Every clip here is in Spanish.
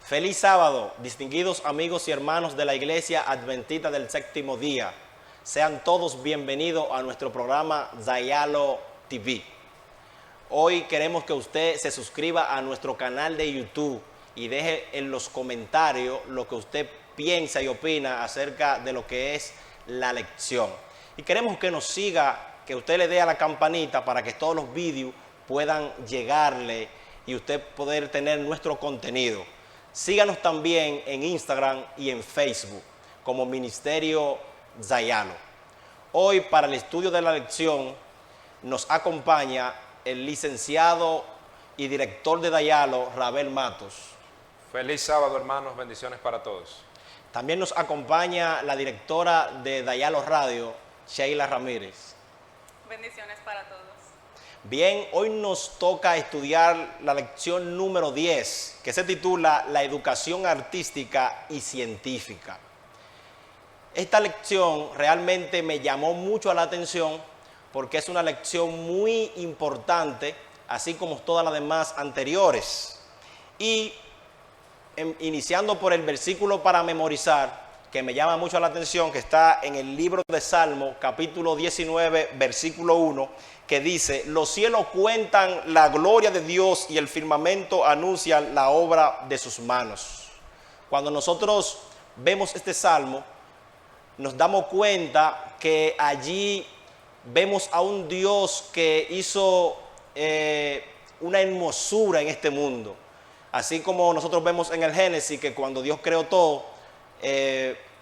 Feliz sábado, distinguidos amigos y hermanos de la Iglesia Adventista del Séptimo Día. Sean todos bienvenidos a nuestro programa Dayalo TV. Hoy queremos que usted se suscriba a nuestro canal de YouTube y deje en los comentarios lo que usted piensa y opina acerca de lo que es la lección. Y queremos que nos siga, que usted le dé a la campanita para que todos los vídeos puedan llegarle y usted poder tener nuestro contenido. Síganos también en Instagram y en Facebook como Ministerio Dayalo. Hoy para el estudio de la lección nos acompaña el licenciado y director de Dayalo, Rabel Matos. Feliz sábado, hermanos, bendiciones para todos. También nos acompaña la directora de Dayalo Radio, Sheila Ramírez. Bendiciones para todos. Bien, hoy nos toca estudiar la lección número 10, que se titula La educación artística y científica. Esta lección realmente me llamó mucho la atención porque es una lección muy importante, así como todas las demás anteriores. Y iniciando por el versículo para memorizar, que me llama mucho la atención, que está en el libro de Salmo, capítulo 19, versículo 1, que dice: los cielos cuentan la gloria de Dios y el firmamento anuncia la obra de sus manos. Cuando nosotros vemos este salmo, nos damos cuenta que allí vemos a un Dios que hizo una hermosura en este mundo. Así como nosotros vemos en el Génesis que cuando Dios creó todo,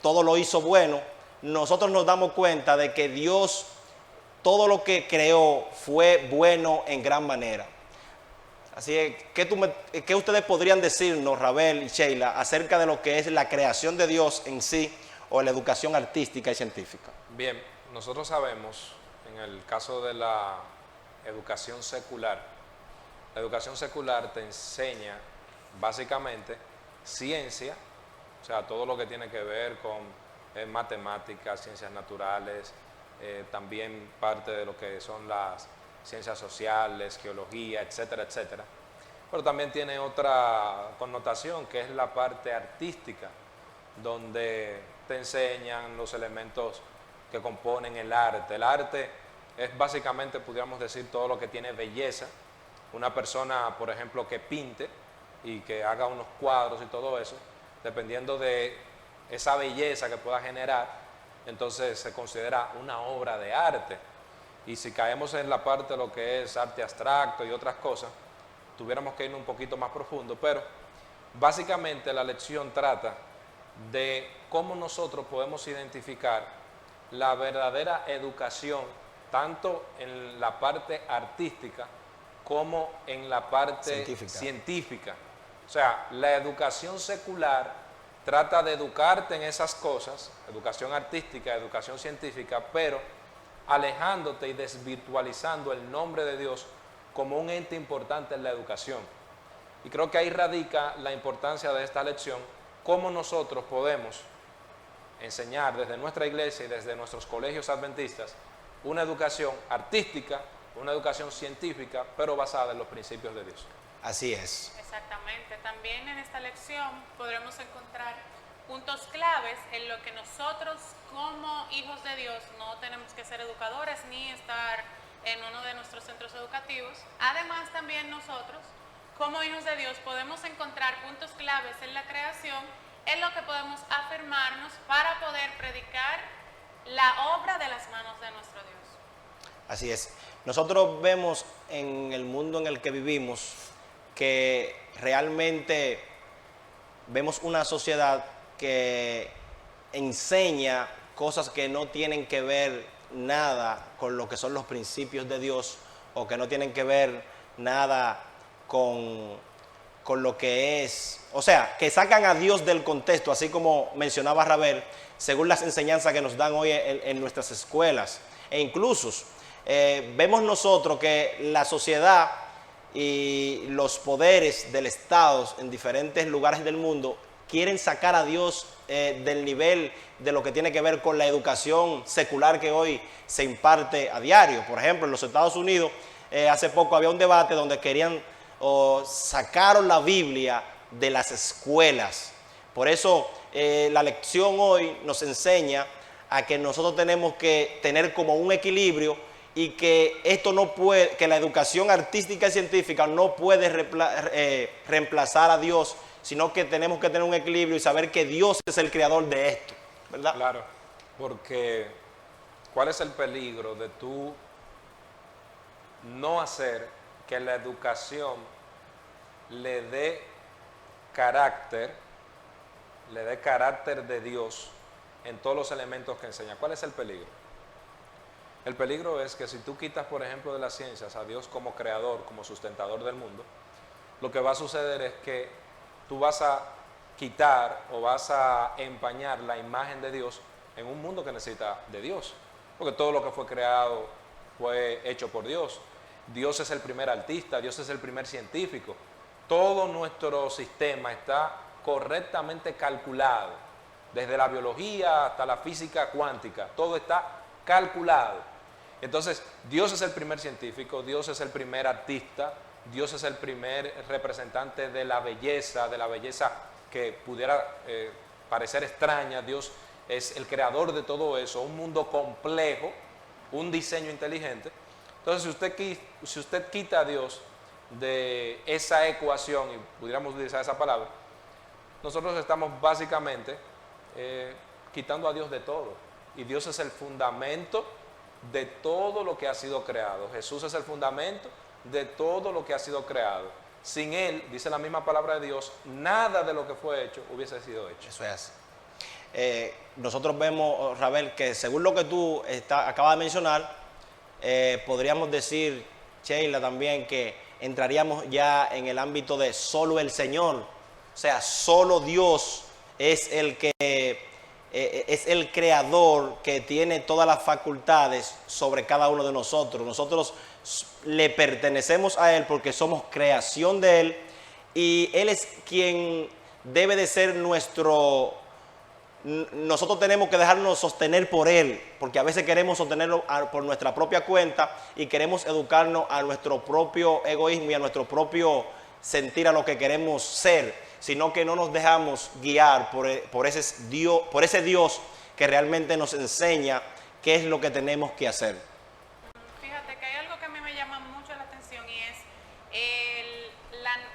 todo lo hizo bueno, nosotros nos damos cuenta de que Dios, todo lo que creó fue bueno en gran manera. Así que, ¿qué ustedes podrían decirnos, Rabel y Sheila, acerca de lo que es la creación de Dios en sí o la educación artística y científica? Bien, nosotros sabemos, en el caso de la educación secular te enseña básicamente ciencia, o sea, todo lo que tiene que ver con matemáticas, ciencias naturales, también parte de lo que son las ciencias sociales, geología, etcétera, etcétera. Pero también tiene otra connotación que es la parte artística, donde te enseñan los elementos que componen el arte. El arte es básicamente, podríamos decir, todo lo que tiene belleza. Una persona, por ejemplo, que pinte y que haga unos cuadros y todo eso, dependiendo de esa belleza que pueda generar, entonces se considera una obra de arte. Y si caemos en la parte de lo que es arte abstracto y otras cosas, tuviéramos que ir un poquito más profundo, pero básicamente la lección trata de cómo nosotros podemos identificar la verdadera educación, tanto en la parte artística como en la parte científica. O sea, la educación secular trata de educarte en esas cosas, educación artística, educación científica, pero alejándote y desvirtualizando el nombre de Dios como un ente importante en la educación. Y creo que ahí radica la importancia de esta lección, cómo nosotros podemos enseñar desde nuestra iglesia y desde nuestros colegios adventistas una educación artística, una educación científica, pero basada en los principios de Dios. Así es. Exactamente. También en esta lección podremos encontrar puntos claves en lo que nosotros como hijos de Dios no tenemos que ser educadores ni estar en uno de nuestros centros educativos. Además, también nosotros como hijos de Dios podemos encontrar puntos claves en la creación en lo que podemos afirmarnos para poder predicar la obra de las manos de nuestro Dios. Así es. Nosotros vemos en el mundo en el que vivimos que realmente vemos una sociedad que enseña cosas que no tienen que ver nada con lo que son los principios de Dios o que no tienen que ver nada con lo que es, o sea, que sacan a Dios del contexto, así como mencionaba Rabel, según las enseñanzas que nos dan hoy en nuestras escuelas. E incluso vemos nosotros que la sociedad y los poderes del Estado en diferentes lugares del mundo quieren sacar a Dios del nivel de lo que tiene que ver con la educación secular que hoy se imparte a diario. Por ejemplo, en los Estados Unidos hace poco había un debate donde querían o sacaron la Biblia de las escuelas. Por eso la lección hoy nos enseña a que nosotros tenemos que tener como un equilibrio y que esto no puede, que la educación artística y científica no puede reemplazar a Dios, sino que tenemos que tener un equilibrio y saber que Dios es el creador de esto, ¿verdad? Claro, porque ¿cuál es el peligro de tú no hacer que la educación le dé carácter de Dios en todos los elementos que enseña? ¿Cuál es el peligro? El peligro es que si tú quitas, por ejemplo, de las ciencias a Dios como creador, como sustentador del mundo, lo que va a suceder es que tú vas a quitar o vas a empañar la imagen de Dios en un mundo que necesita de Dios. Porque todo lo que fue creado fue hecho por Dios. Dios es el primer artista, Dios es el primer científico. Todo nuestro sistema está correctamente calculado, desde la biología hasta la física cuántica, todo está calculado. Entonces, Dios es el primer científico, Dios es el primer artista, Dios es el primer representante de la belleza que pudiera parecer extraña. Dios es el creador de todo eso, un mundo complejo, un diseño inteligente. Entonces, si usted quita a Dios de esa ecuación, y pudiéramos utilizar esa palabra, nosotros estamos básicamente quitando a Dios de todo. Y Dios es el fundamento de todo lo que ha sido creado. Jesús es el fundamento de todo lo que ha sido creado. Sin Él, dice la misma palabra de Dios, nada de lo que fue hecho hubiese sido hecho. Eso es así. Nosotros vemos, Rabel, que según lo que tú acabas de mencionar, podríamos decir, Sheila, también, que entraríamos ya en el ámbito de solo el Señor. O sea, solo Dios es el que es el creador que tiene todas las facultades sobre cada uno de nosotros. Nosotros le pertenecemos a Él porque somos creación de Él y Él es quien debe de ser nuestro. Nosotros tenemos que dejarnos sostener por Él, porque a veces queremos sostenerlo por nuestra propia cuenta y queremos educarnos a nuestro propio egoísmo y a nuestro propio sentir a lo que queremos ser, sino que no nos dejamos guiar por ese Dios que realmente nos enseña qué es lo que tenemos que hacer. Fíjate que hay algo que a mí me llama mucho la atención y es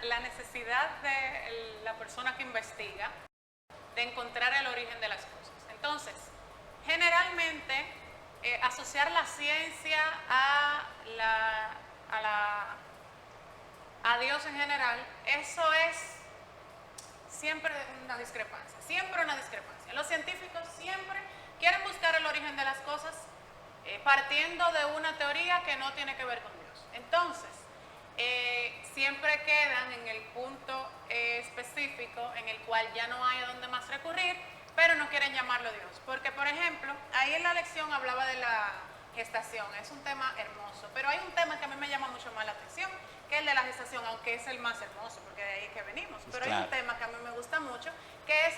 la necesidad de la persona que investiga de encontrar el origen de las cosas. Entonces, generalmente asociar la ciencia a Dios en general, eso es siempre una discrepancia, Los científicos siempre quieren buscar el origen de las cosas partiendo de una teoría que no tiene que ver con Dios. Entonces, siempre quedan en el punto específico en el cual ya no hay a dónde más recurrir, pero no quieren llamarlo Dios. Porque, por ejemplo, ahí en la lección hablaba de la gestación, es un tema hermoso, pero hay un tema que a mí me llama mucho más la atención, que es el de la gestación, aunque es el más hermoso, porque de ahí es que venimos. Pero claro, hay un tema que a mí me gusta mucho, que es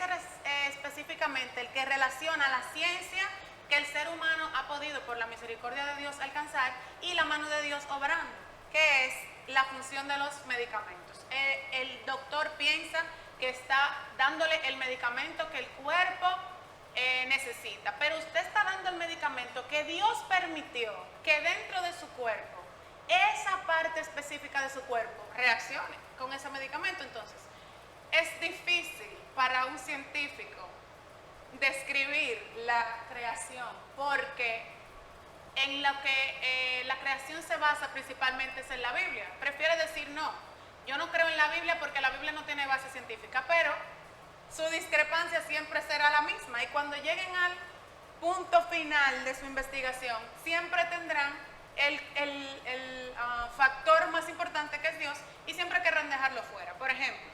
específicamente el que relaciona la ciencia que el ser humano ha podido, por la misericordia de Dios, alcanzar, y la mano de Dios obrando, que es la función de los medicamentos. El doctor piensa que está dándole el medicamento que el cuerpo necesita, pero usted está dando el medicamento que Dios permitió que dentro de su cuerpo, esa parte específica de su cuerpo reaccione con ese medicamento. Entonces, es difícil para un científico describir la creación, porque en lo que la creación se basa principalmente es en la Biblia. Prefiere decir, no, yo no creo en la Biblia porque la Biblia no tiene base científica, pero su discrepancia siempre será la misma, y cuando lleguen al punto final de su investigación, siempre tendrán el factor más importante, que es Dios, y siempre querrán dejarlo fuera. Por ejemplo,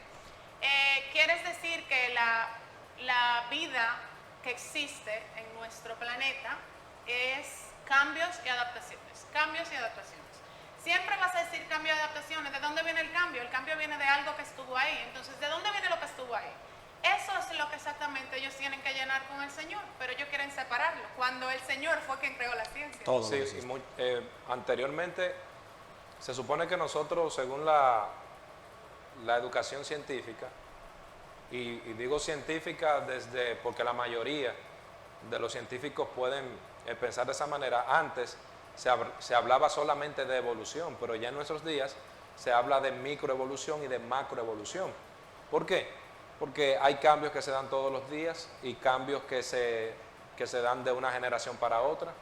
¿quieres decir que la vida que existe en nuestro planeta es cambios y adaptaciones? Cambios y adaptaciones. Siempre vas a decir cambios y adaptaciones. ¿De dónde viene el cambio? El cambio viene de algo que estuvo ahí. Entonces, ¿de dónde viene lo que estuvo ahí? Eso es lo que exactamente ellos tienen que llenar con el Señor, pero ellos quieren separarlo, cuando el Señor fue quien creó la ciencia. Todo sí, anteriormente se supone que nosotros, según la educación científica, y digo científica porque la mayoría de los científicos pueden pensar de esa manera. Antes se hablaba solamente de evolución, pero ya en nuestros días se habla de microevolución y de macroevolución. ¿Por qué? Porque hay cambios que se dan todos los días y cambios que se dan de una generación para otra.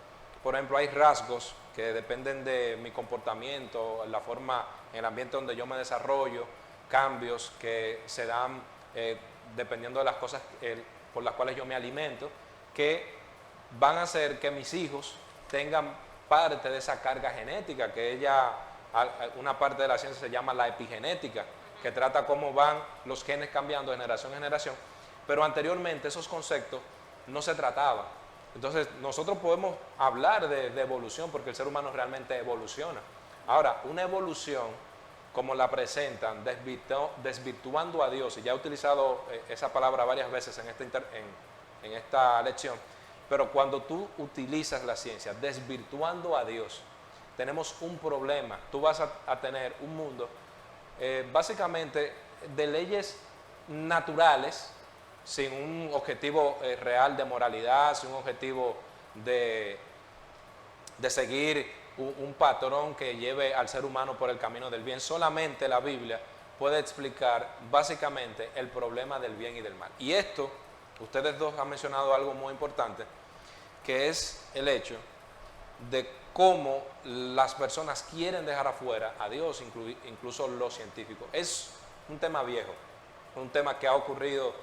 Por ejemplo, hay rasgos que dependen de mi comportamiento, la forma, en el ambiente donde yo me desarrollo, cambios que se dan dependiendo de las cosas por las cuales yo me alimento, que van a hacer que mis hijos tengan parte de esa carga genética, que una parte de la ciencia se llama la epigenética, que trata cómo van los genes cambiando de generación en generación, pero anteriormente esos conceptos no se trataban. Entonces nosotros podemos hablar de evolución porque el ser humano realmente evoluciona. Ahora, una evolución como la presentan, desvirtuando a Dios, y ya he utilizado esa palabra varias veces en esta lección, pero cuando tú utilizas la ciencia desvirtuando a Dios, tenemos un problema. Tú vas a tener un mundo básicamente de leyes naturales, sin un objetivo real de moralidad, sin un objetivo de seguir un patrón que lleve al ser humano por el camino del bien. Solamente la Biblia puede explicar básicamente el problema del bien y del mal. Y esto, ustedes dos han mencionado algo muy importante, que es el hecho de cómo las personas quieren dejar afuera a Dios, incluso los científicos. Es un tema viejo, un tema que ha ocurrido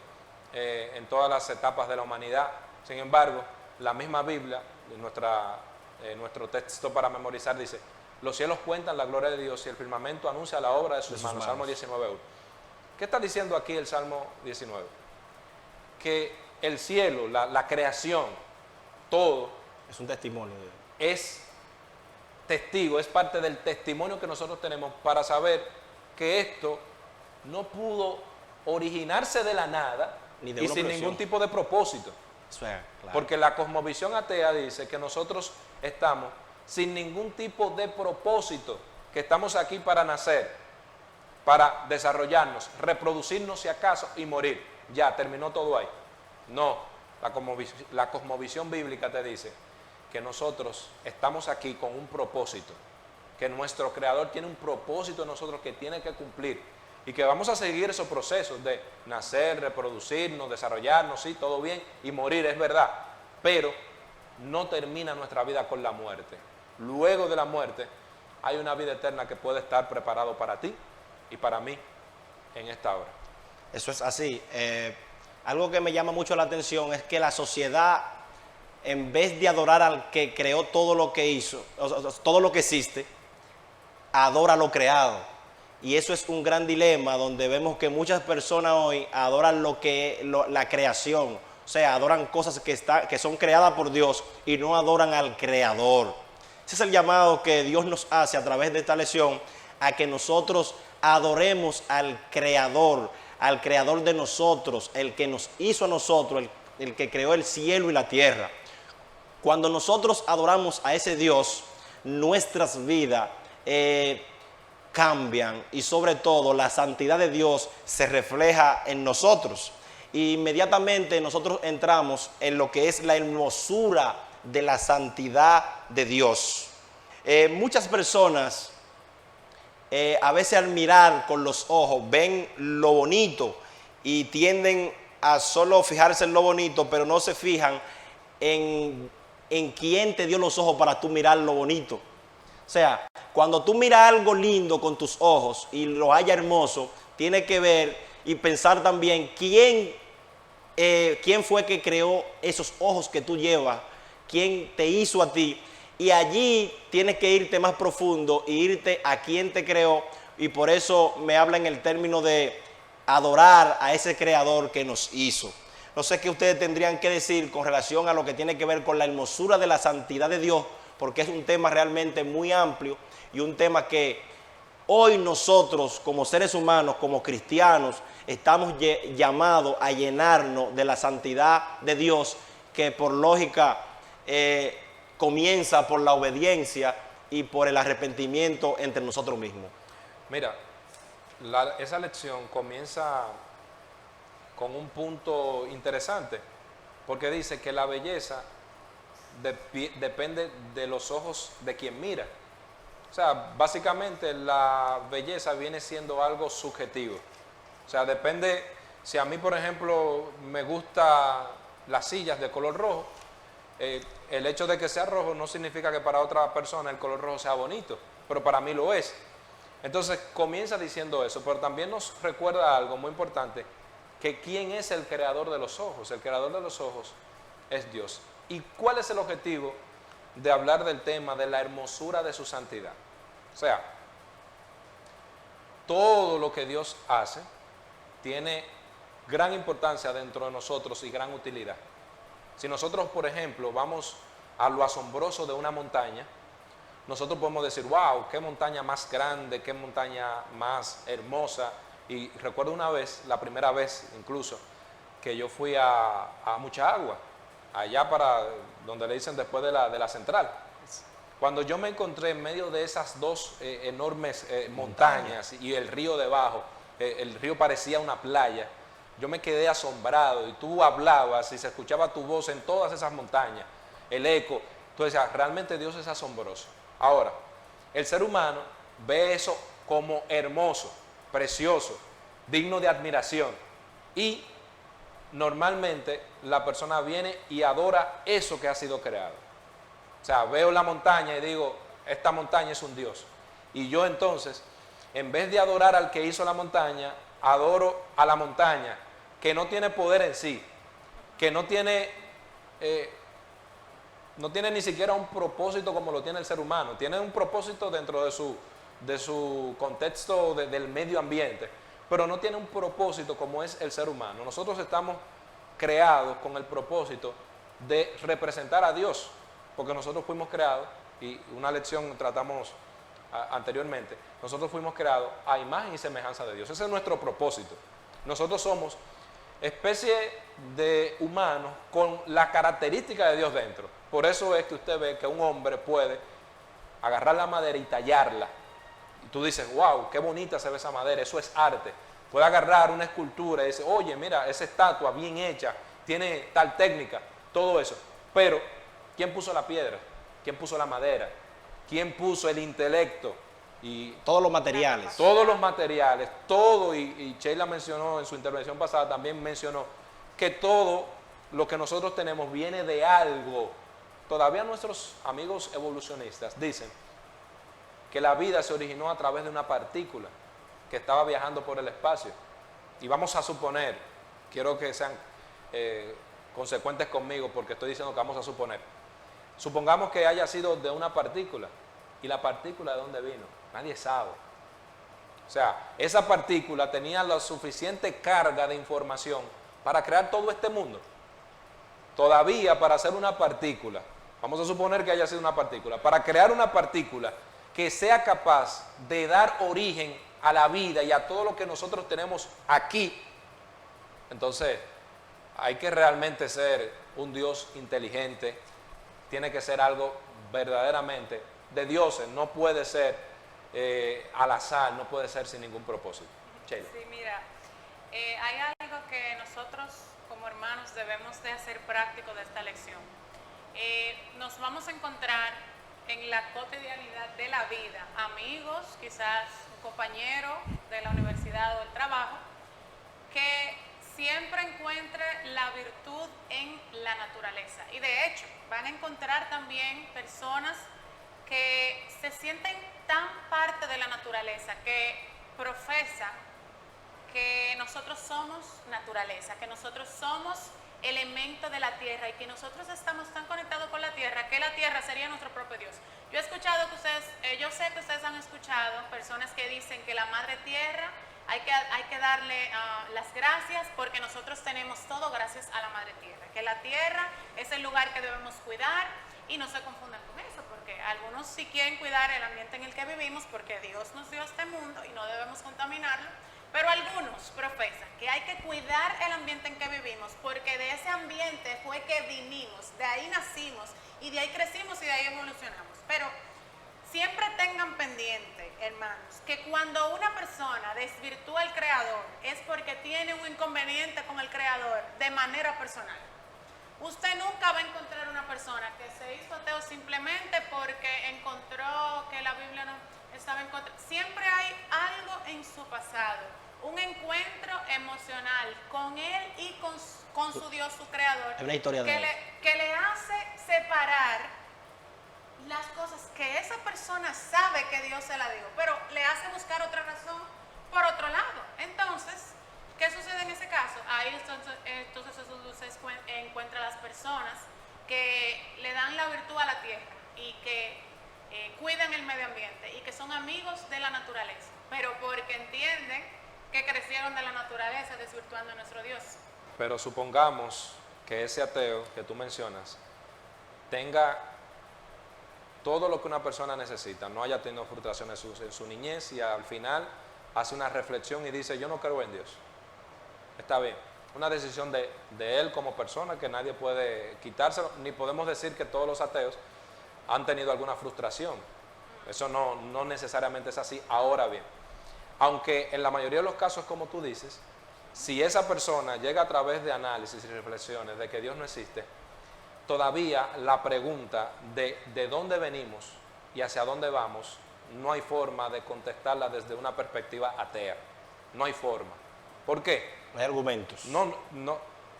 en todas las etapas de la humanidad. Sin embargo, la misma Biblia, nuestro texto para memorizar, dice: los cielos cuentan la gloria de Dios y el firmamento anuncia la obra de sus manos. Salmo 19:1. ¿Qué está diciendo aquí el Salmo 19? Que el cielo, la creación, todo Es un testimonio. es testigo, es parte del testimonio que nosotros tenemos para saber que esto no pudo originarse de la nada Ni de y una sin creación. ningún tipo de propósito. Eso es, claro. Porque la cosmovisión atea dice que nosotros estamos sin ningún tipo de propósito, que estamos aquí para nacer, para desarrollarnos, reproducirnos si acaso y morir. Ya, terminó todo ahí. No, la cosmovisión bíblica te dice que nosotros estamos aquí con un propósito, que nuestro Creador tiene un propósito en nosotros que tiene que cumplir y que vamos a seguir esos procesos de nacer, reproducirnos, desarrollarnos, sí, todo bien, y morir, es verdad, pero no termina nuestra vida con la muerte. Luego de la muerte hay una vida eterna que puede estar preparado para ti y para mí en esta hora. Eso es así. Algo que me llama mucho la atención es que la sociedad, en vez de adorar al que creó todo lo que hizo, todo lo que existe, adora lo creado. Y eso es un gran dilema donde vemos que muchas personas hoy adoran la creación. O sea, adoran cosas que son creadas por Dios y no adoran al Creador. Ese es el llamado que Dios nos hace a través de esta lección, a que nosotros adoremos al Creador de nosotros, el que nos hizo a nosotros, el que creó el cielo y la tierra. Cuando nosotros adoramos a ese Dios, nuestras vidas cambian y sobre todo la santidad de Dios se refleja en nosotros. Inmediatamente nosotros entramos en lo que es la hermosura de la santidad de Dios. Muchas personas a veces al mirar con los ojos ven lo bonito y tienden a solo fijarse en lo bonito, pero no se fijan en quién te dio los ojos para tú mirar lo bonito. O sea, cuando tú miras algo lindo con tus ojos y lo hallas hermoso, tienes que ver y pensar también quién fue que creó esos ojos que tú llevas, quién te hizo a ti. Y allí tienes que irte más profundo e irte a quién te creó. Y por eso me habla en el término de adorar a ese creador que nos hizo. No sé qué ustedes tendrían que decir con relación a lo que tiene que ver con la hermosura de la santidad de Dios, porque es un tema realmente muy amplio y un tema que hoy nosotros como seres humanos, como cristianos, estamos llamados a llenarnos de la santidad de Dios, que por lógica comienza por la obediencia y por el arrepentimiento entre nosotros mismos. Mira, esa lección comienza con un punto interesante, porque dice que la belleza depende de los ojos de quien mira. O sea, básicamente la belleza viene siendo algo subjetivo. O sea, depende, si a mí, por ejemplo, me gustan las sillas de color rojo, el hecho de que sea rojo no significa que para otra persona el color rojo sea bonito, pero para mí lo es. Entonces comienza diciendo eso, pero también nos recuerda algo muy importante, que ¿quién es el creador de los ojos? El creador de los ojos es Dios. ¿Y cuál es el objetivo de hablar del tema de la hermosura de su santidad? O sea, todo lo que Dios hace tiene gran importancia dentro de nosotros y gran utilidad. Si nosotros, por ejemplo, vamos a lo asombroso de una montaña, nosotros podemos decir, wow, qué montaña más grande, qué montaña más hermosa. Y recuerdo una vez, la primera vez incluso, que yo fui a Mucha Agua, allá para donde le dicen después de la central. Cuando yo me encontré en medio de esas dos enormes montañas y el río debajo, el río parecía una playa, yo me quedé asombrado y tú hablabas y se escuchaba tu voz en todas esas montañas, el eco. Entonces, realmente Dios es asombroso. Ahora, el ser humano ve eso como hermoso, precioso, digno de admiración. Y normalmente la persona viene y adora eso que ha sido creado. O sea, veo la montaña y digo, esta montaña es un Dios. Y yo entonces, en vez de adorar al que hizo la montaña, adoro a la montaña, que no tiene poder en sí, que no tiene ni siquiera un propósito como lo tiene el ser humano. Tiene un propósito dentro de su contexto del medio ambiente, pero no tiene un propósito como es el ser humano. Nosotros estamos creados con el propósito de representar a Dios, porque nosotros fuimos creados, y una lección tratamos anteriormente, nosotros fuimos creados a imagen y semejanza de Dios. Ese es nuestro propósito. Nosotros somos especie de humanos con la característica de Dios dentro. Por eso es que usted ve que un hombre puede agarrar la madera y tallarla. Y tú dices, wow, qué bonita se ve esa madera, eso es arte. Puede agarrar una escultura y decir, oye, mira, esa estatua bien hecha, tiene tal técnica, todo eso. Pero, ¿quién puso la piedra? ¿Quién puso la madera? ¿Quién puso el intelecto? Y Todos los materiales. todos los materiales, todo, y Sheila mencionó en su intervención pasada, también mencionó que todo lo que nosotros tenemos viene de algo. Todavía nuestros amigos evolucionistas dicen que la vida se originó a través de una partícula que estaba viajando por el espacio. Y vamos a suponer, quiero que sean consecuentes conmigo porque estoy diciendo que vamos a suponer. Supongamos que haya sido de una partícula. ¿Y la partícula de dónde vino? Nadie sabe. O sea, esa partícula tenía la suficiente carga de información para crear todo este mundo. Todavía para hacer una partícula, vamos a suponer que haya sido una partícula, para crear una partícula que sea capaz de dar origen a la vida y a todo lo que nosotros tenemos aquí, entonces hay que realmente ser un Dios inteligente, tiene que ser algo verdaderamente de dioses, no puede ser al azar, no puede ser sin ningún propósito. Sheila. Sí, mira, hay algo que nosotros como hermanos debemos de hacer práctico de esta lección. Nos vamos a encontrar en la cotidianidad de la vida, amigos, quizás un compañero de la universidad o del trabajo, que siempre encuentre la virtud en la naturaleza. Y de hecho, van a encontrar también personas que se sienten tan parte de la naturaleza, que profesan que nosotros somos naturaleza, que nosotros somos elemento de la tierra y que nosotros estamos tan conectados con la tierra que la tierra sería nuestro propio Dios. Yo he escuchado que ustedes, yo sé que ustedes han escuchado personas que dicen que la madre tierra hay que darle las gracias porque nosotros tenemos todo gracias a la madre tierra, que la tierra es el lugar que debemos cuidar y no se confundan con eso, porque algunos sí quieren cuidar el ambiente en el que vivimos porque Dios nos dio este mundo y no debemos contaminarlo. Pero algunos profesan que hay que cuidar el ambiente en que vivimos porque de ese ambiente fue que vinimos, de ahí nacimos y de ahí crecimos y de ahí evolucionamos. Pero siempre tengan pendiente hermanos, que cuando una persona desvirtúa al Creador es porque tiene un inconveniente con el Creador de manera personal. Usted nunca va a encontrar una persona que se hizo ateo simplemente porque encontró que la Biblia no estaba en contra. Siempre hay algo en su pasado, un encuentro emocional con él y con su Dios, su Creador, Hay una historia de él. que le hace separar las cosas que esa persona sabe que Dios se la dio, pero le hace buscar otra razón por otro lado. Entonces, ¿qué sucede en ese caso? Ahí entonces Jesús se encuentra a las personas que le dan la virtud a la tierra y que cuidan el medio ambiente y que son amigos de la naturaleza, pero porque entienden que crecieron de la naturaleza desvirtuando a nuestro Dios. Pero supongamos que ese ateo que tú mencionas tenga todo lo que una persona necesita, no haya tenido frustraciones en su niñez y al final hace una reflexión y dice, yo no creo en Dios. Está bien, una decisión de él como persona que nadie puede quitárselo, ni podemos decir que todos los ateos han tenido alguna frustración. Eso no necesariamente es así. Ahora bien, aunque en la mayoría de los casos, como tú dices, si esa persona llega a través de análisis y reflexiones de que Dios no existe, todavía la pregunta de dónde venimos y hacia dónde vamos, no hay forma de contestarla desde una perspectiva atea. No hay forma. ¿Por qué? No hay argumentos.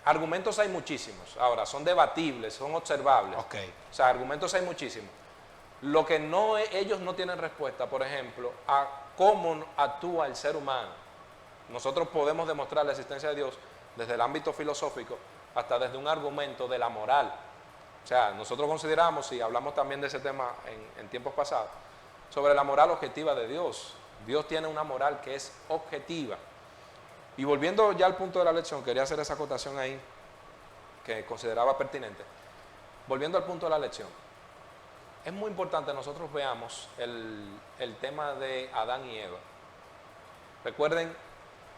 Argumentos hay muchísimos. Ahora, son debatibles, son observables. Okay. O sea, argumentos hay muchísimos. Lo que ellos no tienen respuesta, por ejemplo, a cómo actúa el ser humano. Nosotros podemos demostrar la existencia de Dios desde el ámbito filosófico hasta desde un argumento de la moral. O sea, nosotros consideramos, y hablamos también de ese tema en tiempos pasados, sobre la moral objetiva de Dios. Dios tiene una moral que es objetiva. Y volviendo ya al punto de la lección, quería hacer esa acotación ahí que consideraba pertinente. Volviendo al punto de la lección, es muy importante que nosotros veamos el tema de Adán y Eva. Recuerden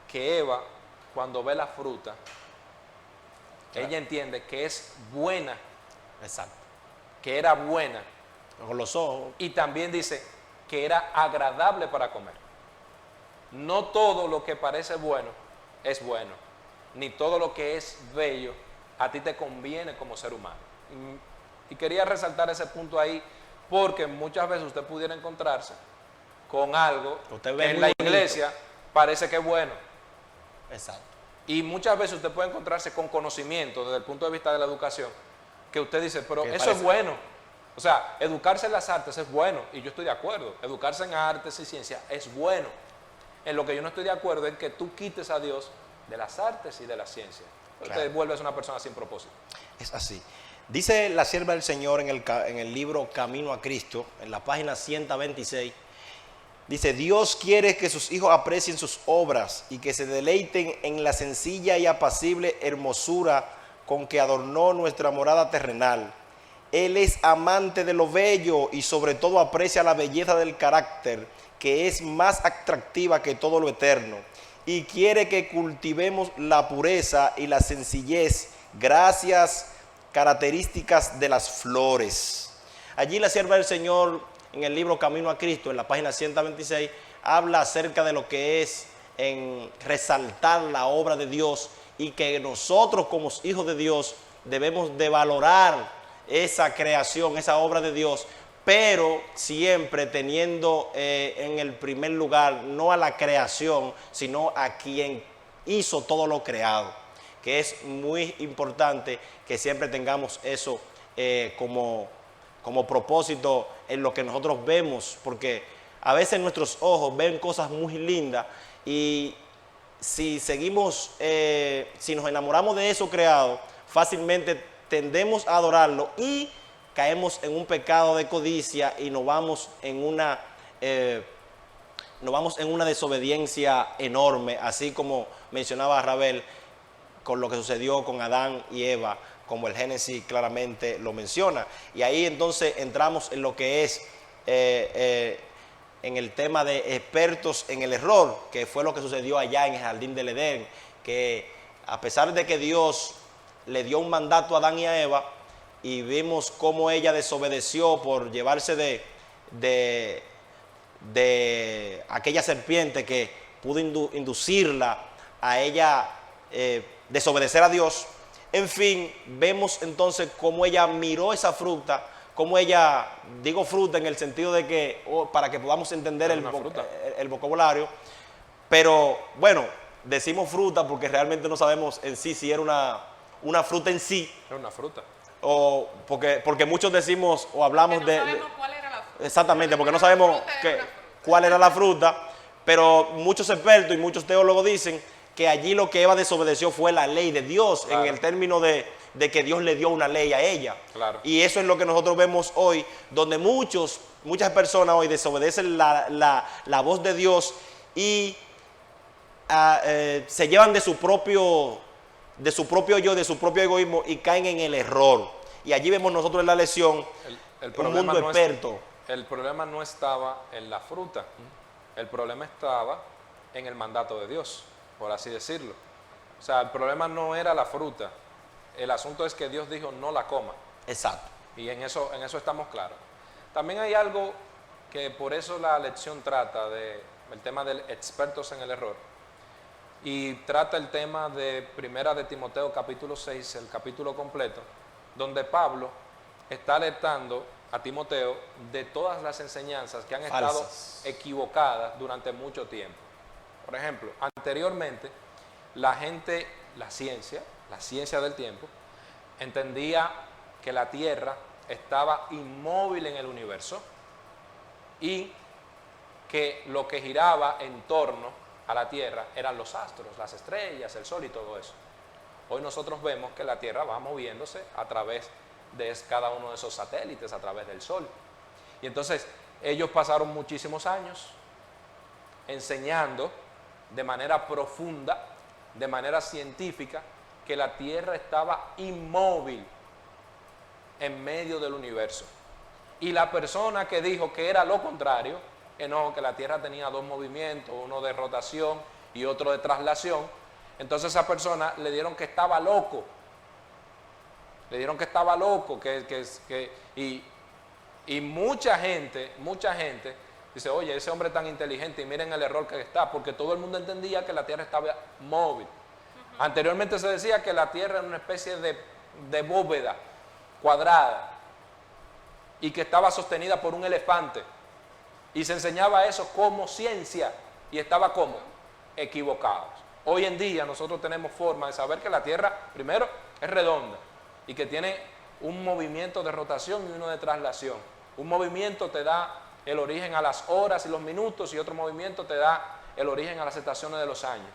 que Eva, cuando ve la fruta, claro, ella entiende que es buena. Exacto. Que era buena. Con los ojos. Y también dice que era agradable para comer. No todo lo que parece bueno es bueno, ni todo lo que es bello a ti te conviene como ser humano. Y quería resaltar ese punto ahí, porque muchas veces usted pudiera encontrarse con algo que en la iglesia parece que es bueno. Exacto. Y muchas veces usted puede encontrarse con conocimiento desde el punto de vista de la educación, que usted dice, pero eso es bueno. O sea, educarse en las artes es bueno, y yo estoy de acuerdo. Educarse en artes y ciencia es bueno. En lo que yo no estoy de acuerdo es que tú quites a Dios de las artes y de la ciencia. Claro. Te vuelves una persona sin propósito. Es así. Dice la sierva del Señor en el libro Camino a Cristo, en la página 126, dice, Dios quiere que sus hijos aprecien sus obras y que se deleiten en la sencilla y apacible hermosura con que adornó nuestra morada terrenal. Él es amante de lo bello y sobre todo aprecia la belleza del carácter, que es más atractiva que todo lo eterno, y quiere que cultivemos la pureza y la sencillez, gracias características de las flores. Allí la sierva del Señor, en el libro Camino a Cristo, en la página 126, habla acerca de lo que es en resaltar la obra de Dios y que nosotros como hijos de Dios debemos de valorar esa creación, esa obra de Dios, pero siempre teniendo en el primer lugar no a la creación, sino a quien hizo todo lo creado, que es muy importante que siempre tengamos eso como propósito en lo que nosotros vemos, porque a veces nuestros ojos ven cosas muy lindas y si seguimos, si nos enamoramos de eso creado, fácilmente tendemos a adorarlo y caemos en un pecado de codicia y nos vamos en una desobediencia enorme, así como mencionaba Rabel con lo que sucedió con Adán y Eva, como el Génesis claramente lo menciona. Y ahí entonces entramos en lo que es en el tema de expertos en el error, que fue lo que sucedió allá en el Jardín del Edén, que a pesar de que Dios le dio un mandato a Adán y a Eva, y vimos cómo ella desobedeció por llevarse de aquella serpiente que pudo inducirla a ella desobedecer a Dios. En fin, vemos entonces cómo ella miró esa fruta, cómo ella, digo fruta en el sentido de que, para que podamos entender el vocabulario, pero bueno, decimos fruta porque realmente no sabemos en sí si era una fruta en sí. Era una fruta. O porque muchos decimos o hablamos no sabemos cuál era la fruta. Exactamente, porque no sabemos cuál era la fruta, pero muchos expertos y muchos teólogos dicen que allí lo que Eva desobedeció fue la ley de Dios, claro, en el término de que Dios le dio una ley a ella. Claro. Y eso es lo que nosotros vemos hoy, donde muchas personas hoy desobedecen la voz de Dios y se llevan de su propio yo, de su propio egoísmo y caen en el error. Y allí vemos nosotros en la lección un mundo experto. El problema no estaba en la fruta, el problema estaba en el mandato de Dios, por así decirlo. O sea, el problema no era la fruta, el asunto es que Dios dijo no la coma. Exacto. Y en eso estamos claros. También hay algo que por eso la lección trata el tema de expertos en el error. Y trata el tema de Primera de Timoteo capítulo 6, el capítulo completo, donde Pablo está alertando a Timoteo de todas las enseñanzas que han estado equivocadas durante mucho tiempo. Por ejemplo, anteriormente la ciencia del tiempo, entendía que la Tierra estaba inmóvil en el universo y que lo que giraba en torno a la Tierra eran los astros, las estrellas, el Sol y todo eso. Hoy nosotros vemos que la Tierra va moviéndose a través de cada uno de esos satélites, a través del Sol. Y entonces ellos pasaron muchísimos años enseñando de manera profunda, de manera científica, que la Tierra estaba inmóvil en medio del universo. Y la persona que dijo que era lo contrario, que no, que la Tierra tenía dos movimientos, uno de rotación y otro de traslación, entonces a esa persona le dieron que estaba loco. Le dieron que estaba loco, y mucha gente dice, oye, ese hombre tan inteligente, y miren el error que está, porque todo el mundo entendía que la Tierra estaba móvil. Anteriormente se decía que la Tierra era una especie de bóveda cuadrada y que estaba sostenida por un elefante. Y se enseñaba eso como ciencia y estaba como equivocados. Hoy en día nosotros tenemos forma de saber que la Tierra, primero, es redonda y que tiene un movimiento de rotación y uno de traslación. Un movimiento te da el origen a las horas y los minutos y otro movimiento te da el origen a las estaciones de los años.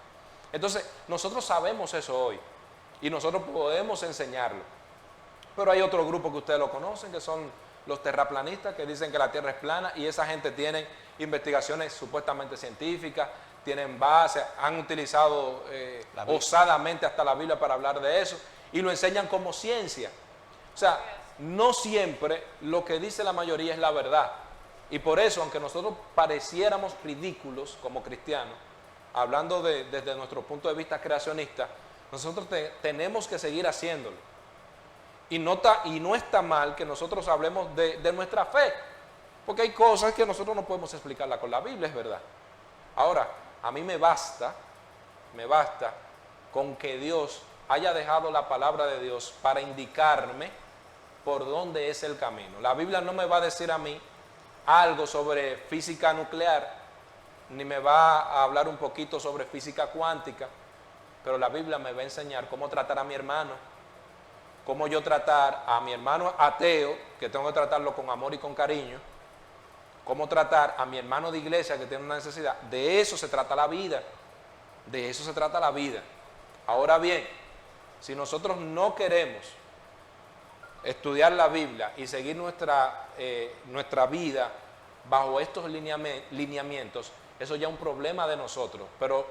Entonces, nosotros sabemos eso hoy y nosotros podemos enseñarlo. Pero hay otro grupo que ustedes lo conocen, que son los terraplanistas, que dicen que la Tierra es plana, y esa gente tiene investigaciones supuestamente científicas, tienen base, han utilizado osadamente hasta la Biblia para hablar de eso, y lo enseñan como ciencia. O sea, no siempre lo que dice la mayoría es la verdad. Y por eso, aunque nosotros pareciéramos ridículos como cristianos, hablando desde nuestro punto de vista creacionista, nosotros tenemos que seguir haciéndolo. Y no está mal que nosotros hablemos de nuestra fe, porque hay cosas que nosotros no podemos explicarla con la Biblia, es verdad. Ahora, a mí me basta con que Dios haya dejado la palabra de Dios para indicarme por dónde es el camino. La Biblia no me va a decir a mí algo sobre física nuclear, ni me va a hablar un poquito sobre física cuántica, pero la Biblia me va a enseñar cómo tratar a mi hermano, cómo yo tratar a mi hermano ateo, que tengo que tratarlo con amor y con cariño, cómo tratar a mi hermano de iglesia que tiene una necesidad. De eso se trata la vida, de eso se trata la vida. Ahora bien, si nosotros no queremos estudiar la Biblia y seguir nuestra vida bajo estos lineamientos, eso ya es un problema de nosotros, pero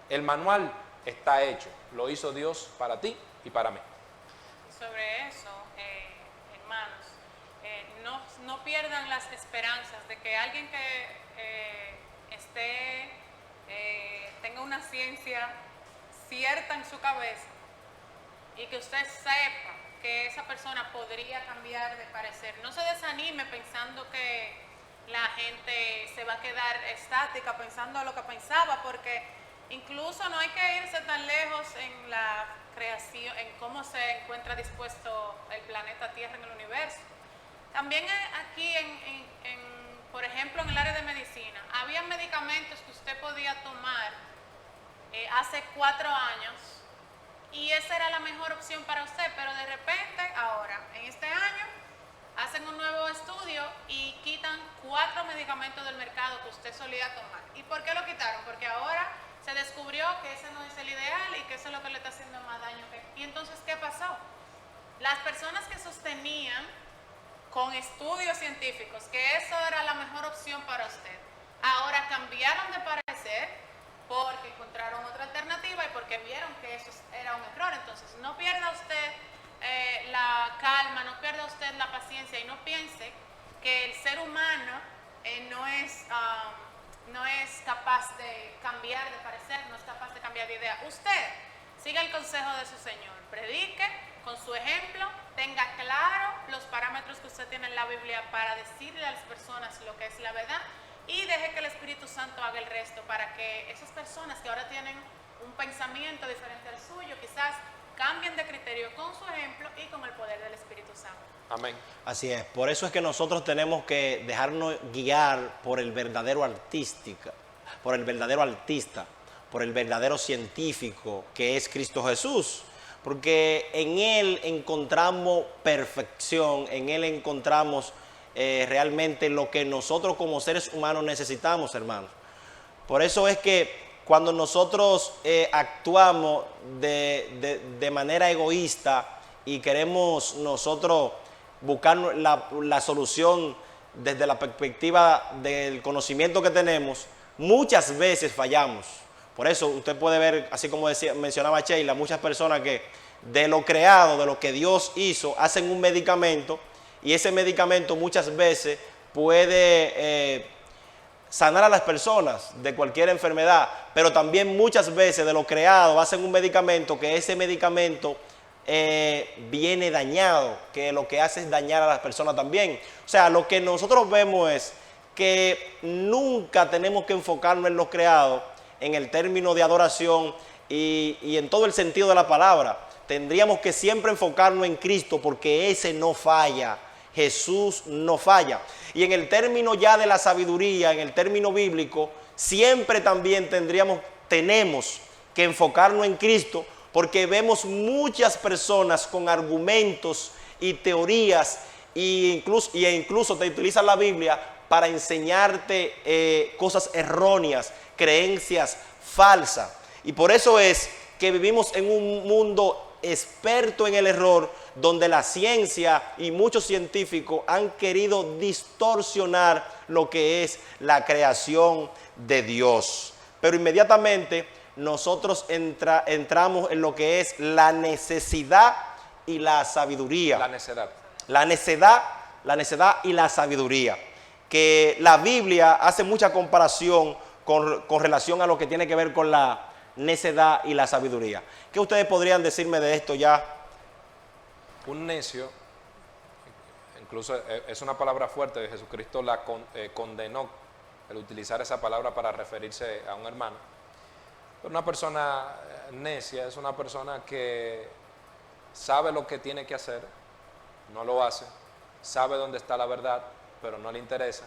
el manual está hecho, lo hizo Dios para ti y para mí. Sobre eso, hermanos, no pierdan las esperanzas de que alguien que tenga una ciencia cierta en su cabeza y que usted sepa que esa persona podría cambiar de parecer. No se desanime pensando que la gente se va a quedar estática pensando lo que pensaba, porque incluso no hay que irse tan lejos en la creación, en cómo se encuentra dispuesto el planeta Tierra en el universo. También aquí, por ejemplo, en el área de medicina, había medicamentos que usted podía tomar hace 4 años y esa era la mejor opción para usted, pero de repente ahora, en este año, hacen un nuevo estudio y quitan 4 medicamentos del mercado que usted solía tomar. ¿Y por qué lo quitaron? Porque ahora se descubrió que ese no es el ideal y que eso es lo que le está haciendo más daño. ¿Y entonces qué pasó? Las personas que sostenían con estudios científicos que eso era la mejor opción para usted, ahora cambiaron de parecer porque encontraron otra alternativa y porque vieron que eso era un error. Entonces no pierda usted la calma, no pierda usted la paciencia y no piense que el ser humano no es capaz de cambiar de parecer, no es capaz de cambiar de idea. Usted siga el consejo de su Señor, predique con su ejemplo, tenga claro los parámetros que usted tiene en la Biblia para decirle a las personas lo que es la verdad y deje que el Espíritu Santo haga el resto para que esas personas que ahora tienen un pensamiento diferente al suyo, quizás cambien de criterio con su ejemplo y con el poder del Espíritu Santo. Amén. Así es, por eso es que nosotros tenemos que dejarnos guiar por el verdadero por el verdadero artista, por el verdadero científico que es Cristo Jesús, porque en Él encontramos perfección, en Él encontramos realmente lo que nosotros como seres humanos necesitamos, hermanos. Por eso es que cuando nosotros actuamos de manera egoísta y queremos nosotros buscar la solución desde la perspectiva del conocimiento que tenemos, muchas veces fallamos. Por eso usted puede ver, así como mencionaba Sheila, muchas personas que de lo creado, de lo que Dios hizo, hacen un medicamento y ese medicamento muchas veces puede sanar a las personas de cualquier enfermedad, pero también muchas veces de lo creado hacen un medicamento que ese medicamento viene dañado, que lo que hace es dañar a las personas también. O sea, lo que nosotros vemos es que nunca tenemos que enfocarnos en lo creado, en el término de adoración y en todo el sentido de la palabra. Tendríamos que siempre enfocarnos en Cristo porque ese no falla. Jesús no falla. Y en el término ya de la sabiduría, en el término bíblico, siempre también tenemos que enfocarnos en Cristo, porque vemos muchas personas con argumentos y teorías e incluso te utilizan la Biblia para enseñarte cosas erróneas, creencias falsas. Y por eso es que vivimos en un mundo experto en el error, donde la ciencia y muchos científicos han querido distorsionar lo que es la creación de Dios. Pero inmediatamente nosotros entramos en lo que es la necesidad y la sabiduría. La necedad. La necedad y la sabiduría. Que la Biblia hace mucha comparación con relación a lo que tiene que ver con la necedad y la sabiduría. ¿Qué ustedes podrían decirme de esto ya? Un necio, incluso es una palabra fuerte, Jesucristo la condenó el utilizar esa palabra para referirse a un hermano. Pero una persona necia es una persona que sabe lo que tiene que hacer, no lo hace, sabe dónde está la verdad, pero no le interesa.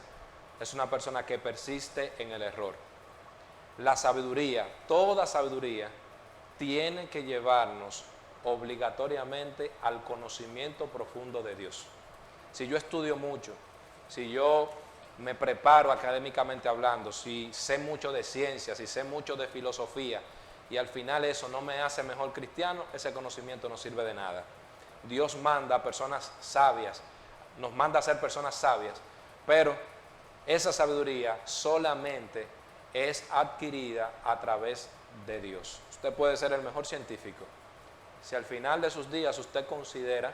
Es una persona que persiste en el error. La sabiduría, toda sabiduría, tiene que llevarnos obligatoriamente al conocimiento profundo de Dios. Si yo estudio mucho, si yo me preparo académicamente hablando, si sé mucho de ciencia, si sé mucho de filosofía, y al final eso no me hace mejor cristiano, ese conocimiento no sirve de nada. Dios manda a personas sabias, nos manda a ser personas sabias, pero esa sabiduría solamente es adquirida a través de Dios. Usted puede ser el mejor científico. Si al final de sus días usted considera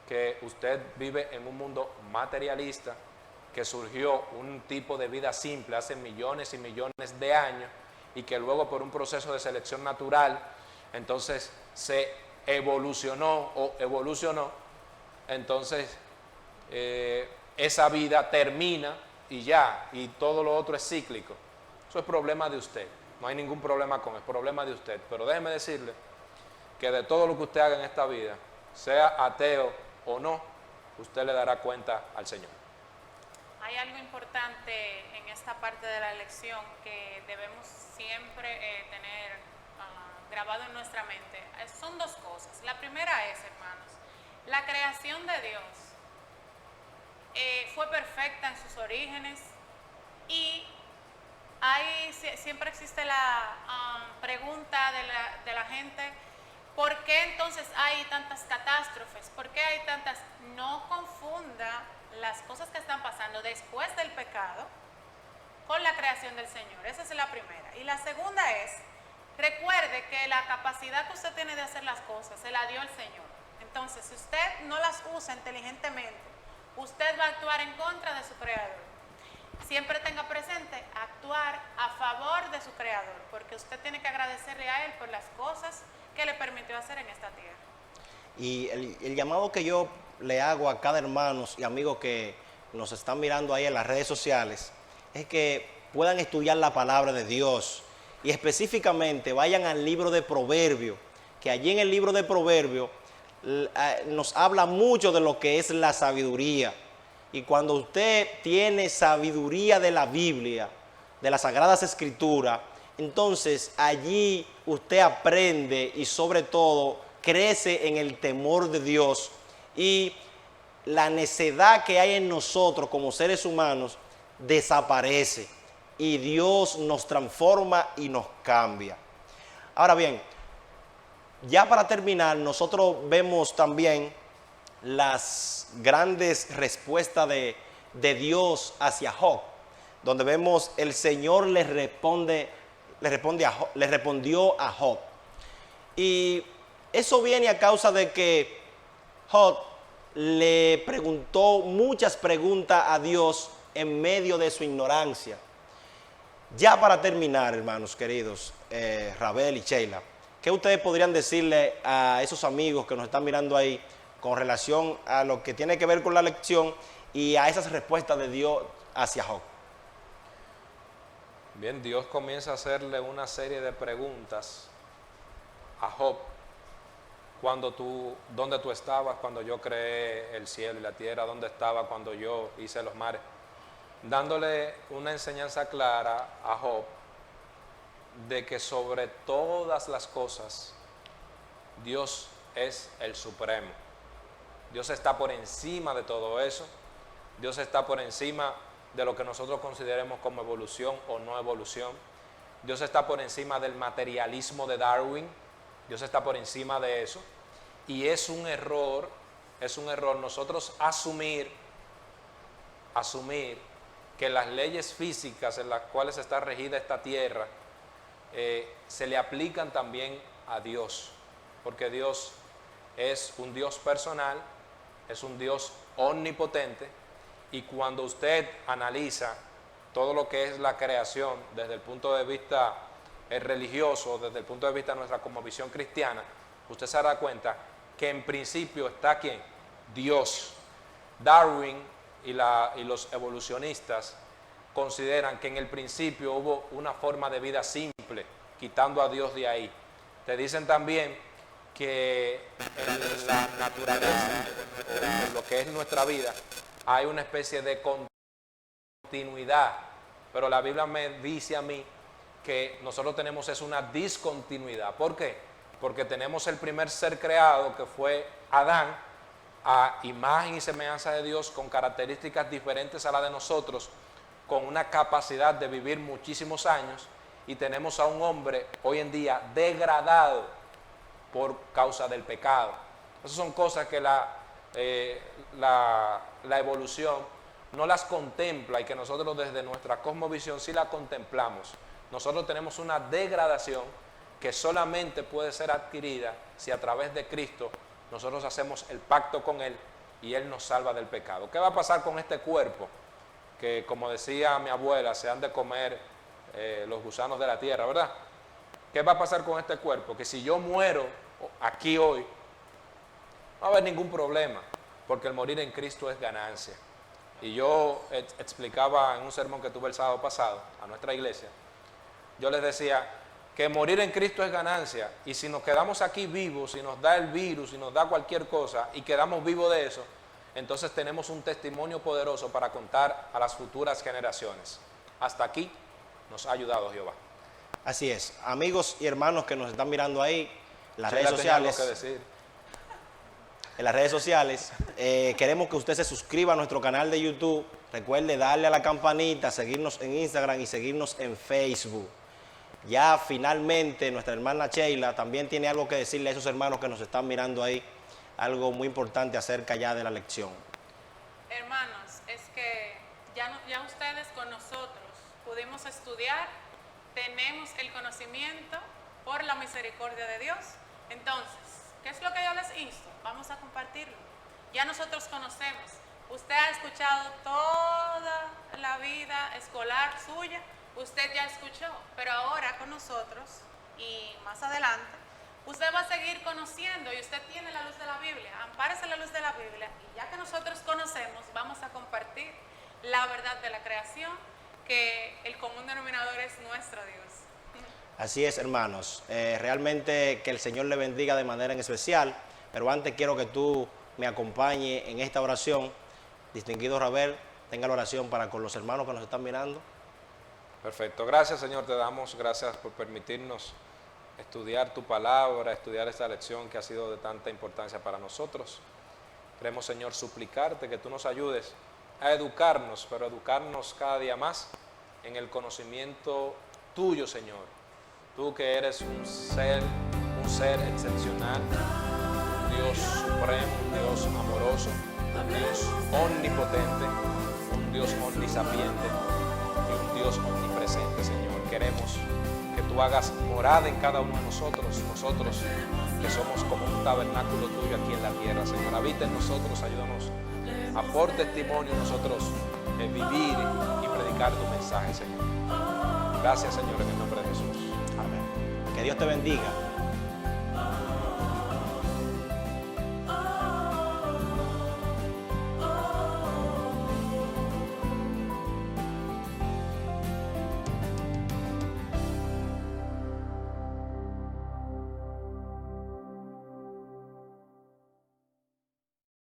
que usted vive en un mundo materialista, que surgió un tipo de vida simple hace millones y millones de años y que luego por un proceso de selección natural, entonces se evolucionó, entonces esa vida termina y ya, y todo lo otro es cíclico. Eso es problema de usted. No hay ningún problema con el problema de usted. Pero déjeme decirle que de todo lo que usted haga en esta vida, sea ateo o no, usted le dará cuenta al Señor. Hay algo importante en esta parte de la lección que debemos siempre tener grabado en nuestra mente. Son dos cosas. La primera es, hermanos, la creación de Dios fue perfecta en sus orígenes y siempre existe la pregunta de la gente, ¿por qué entonces hay tantas catástrofes? ¿Por qué hay tantas? No confunda las cosas que están pasando después del pecado con la creación del Señor. Esa es la primera. Y la segunda es, recuerde que la capacidad que usted tiene de hacer las cosas se la dio el Señor. Entonces, si usted no las usa inteligentemente, usted va a actuar en contra de su Creador. Siempre tenga presente actuar a favor de su Creador, porque usted tiene que agradecerle a Él por las cosas que le permitió hacer en esta tierra. Y el llamado que yo le hago a cada hermano y amigo que nos están mirando ahí en las redes sociales es que puedan estudiar la palabra de Dios y específicamente vayan al libro de Proverbios, que allí en el libro de Proverbios nos habla mucho de lo que es la sabiduría. Y cuando usted tiene sabiduría de la Biblia, de las Sagradas Escrituras, entonces allí usted aprende y sobre todo crece en el temor de Dios, y la necedad que hay en nosotros como seres humanos desaparece y Dios nos transforma y nos cambia. Ahora bien, ya para terminar, nosotros vemos también las grandes respuestas de Dios hacia Job, donde vemos el Señor le respondió a Job. Y eso viene a causa de que Job le preguntó muchas preguntas a Dios en medio de su ignorancia. Ya para terminar, hermanos queridos, Rabel y Sheila, ¿qué ustedes podrían decirle a esos amigos que nos están mirando ahí con relación a lo que tiene que ver con la lección y a esas respuestas de Dios hacia Job? Bien, Dios comienza a hacerle una serie de preguntas a Job. ¿Dónde tú estabas cuando yo creé el cielo y la tierra? ¿Dónde estaba cuando yo hice los mares? Dándole una enseñanza clara a Job de que sobre todas las cosas Dios es el supremo. Dios está por encima de todo eso. Dios está por encima de lo que nosotros consideremos como evolución o no evolución. Dios está por encima del materialismo de Darwin. Dios está por encima de eso. Y es un error nosotros asumir que las leyes físicas en las cuales está regida esta tierra se le aplican también a Dios, porque Dios es un Dios personal, es un Dios omnipotente, y cuando usted analiza todo lo que es la creación desde el punto de vista religioso, desde el punto de vista de nuestra cosmovisión cristiana, usted se dará cuenta que en principio está ¿quién? Dios. Darwin y los evolucionistas consideran que en el principio hubo una forma de vida simple, quitando a Dios de ahí. Te dicen también que en la naturaleza, en lo que es nuestra vida, hay una especie de continuidad, pero la Biblia me dice a mí que nosotros tenemos es una discontinuidad. ¿Por qué? Porque tenemos el primer ser creado, que fue Adán, a imagen y semejanza de Dios, con características diferentes a la de nosotros, con una capacidad de vivir muchísimos años, y tenemos a un hombre hoy en día degradado por causa del pecado. Esas son cosas que la evolución no las contempla, y que nosotros desde nuestra cosmovisión sí la contemplamos. Nosotros tenemos una degradación que solamente puede ser adquirida si a través de Cristo nosotros hacemos el pacto con Él y Él nos salva del pecado. ¿Qué va a pasar con este cuerpo? Que, como decía mi abuela, se han de comer los gusanos de la tierra, ¿verdad? ¿Qué va a pasar con este cuerpo? Que si yo muero aquí hoy, no va a haber ningún problema, porque el morir en Cristo es ganancia. Y yo explicaba en un sermón que tuve el sábado pasado a nuestra iglesia, yo les decía que morir en Cristo es ganancia, y si nos quedamos aquí vivos, si nos da el virus, si nos da cualquier cosa y quedamos vivos de eso, entonces tenemos un testimonio poderoso para contar a las futuras generaciones. Hasta aquí nos ha ayudado Jehová. Así es, amigos y hermanos que nos están mirando ahí, en las Sheila redes tenía algo sociales. que decir. En las redes sociales, queremos que usted se suscriba a nuestro canal de YouTube. Recuerde darle a la campanita, seguirnos en Instagram y seguirnos en Facebook. Ya finalmente nuestra hermana Sheila también tiene algo que decirle a esos hermanos que nos están mirando ahí, algo muy importante acerca ya de la lección. Hermanos, es que ya ustedes con nosotros pudimos estudiar, tenemos el conocimiento por la misericordia de Dios. Entonces, ¿qué es lo que yo les insto? Vamos a compartirlo. Ya nosotros conocemos. Usted ha escuchado toda la vida escolar suya, usted ya escuchó, pero ahora con nosotros y más adelante, usted va a seguir conociendo y usted tiene la luz de la Biblia. Ampárese la luz de la Biblia y ya que nosotros conocemos, vamos a compartir la verdad de la creación, que el común denominador es nuestro Dios. Así es, hermanos. Realmente que el Señor le bendiga de manera en especial, pero antes quiero que tú me acompañes en esta oración. Distinguido Rabel, tenga la oración para con los hermanos que nos están mirando. Perfecto. Gracias, Señor, te damos gracias por permitirnos estudiar tu palabra, estudiar esta lección que ha sido de tanta importancia para nosotros. Queremos, Señor, suplicarte que tú nos ayudes a educarnos, pero educarnos cada día más en el conocimiento tuyo, Señor. Tú que eres un ser excepcional, un Dios supremo, un Dios amoroso, un Dios omnipotente, un Dios omnisapiente y un Dios omnipresente, Señor. Queremos que tú hagas morada en cada uno de nosotros que somos como un tabernáculo tuyo aquí en la tierra, Señor. Habita en nosotros, ayúdanos a por testimonio nosotros vivir y predicar tu mensaje, Señor. Gracias, Señor, en el nombre de Jesús. Amén. Que Dios te bendiga.